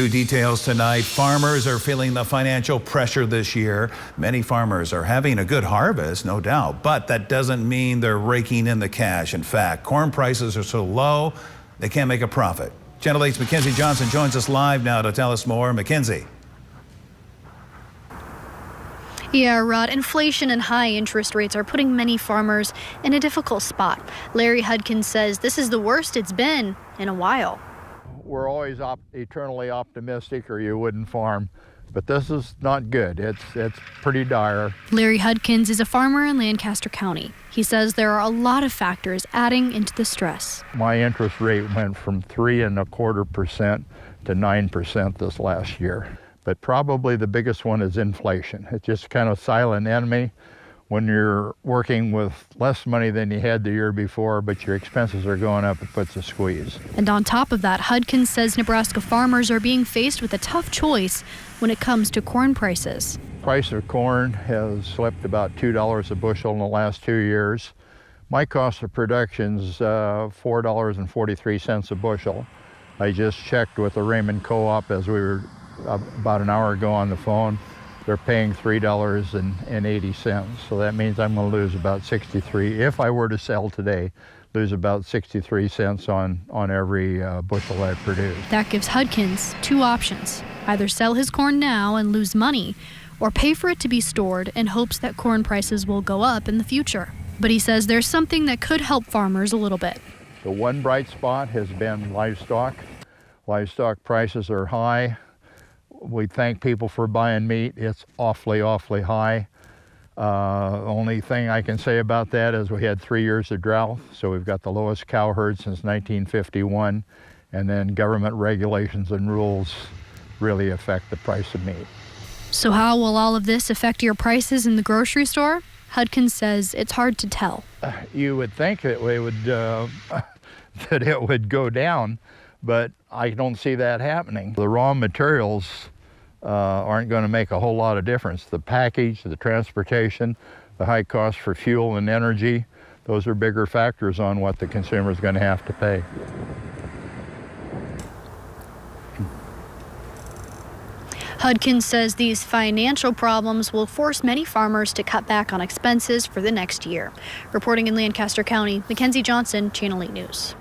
New details tonight. Farmers are feeling the financial pressure this year. Many farmers are having a good harvest, no doubt, but that doesn't mean they're raking in the cash. In fact, corn prices are so low, they can't make a profit. Channel 8's Mackenzie Johnson joins us live now to tell us more. Mackenzie. Yeah, Rod, inflation and high interest rates are putting many farmers in a difficult spot. Larry Hudkins says this is the worst it's been in a while. We're always eternally optimistic or you wouldn't farm, but this is not good. It's pretty dire. Larry Hudkins is a farmer in Lancaster County. He says there are a lot of factors adding into the stress. My interest rate went from 3.25% to 9% this last year. But probably the biggest one is inflation. It's just kind of silent enemy. When you're working with less money than you had the year before, but your expenses are going up, it puts a squeeze. And on top of that, Hudkins says Nebraska farmers are being faced with a tough choice when it comes to corn prices. Price of corn has slipped about $2 a bushel in the last 2 years. My cost of production is $4.43 a bushel. I just checked with the Raymond Co-op as we were about an hour ago on the phone. They're paying $3.80, so that means I'm going to lose about 63. If I were to sell today, lose about 63 cents on every bushel I produce. That gives Hudkins two options: either sell his corn now and lose money, or pay for it to be stored in hopes that corn prices will go up in the future. But he says there's something that could help farmers a little bit. The one bright spot has been livestock. Livestock prices are high. We thank people for buying meat. It's awfully high. Only thing I can say about that is we had 3 years of drought, so we've got the lowest cow herd since 1951, and then government regulations and rules really affect the price of meat. So how will all of this affect your prices in the grocery store? Hudkins says it's hard to tell. You would think that it would that it would go down, but I don't see that happening. The raw materials aren't going to make a whole lot of difference. The package, the transportation, the high cost for fuel and energy, those are bigger factors on what the consumer is going to have to pay. Hudkins says these financial problems will force many farmers to cut back on expenses for the next year. Reporting in Lancaster County, Mackenzie Johnson, Channel 8 News.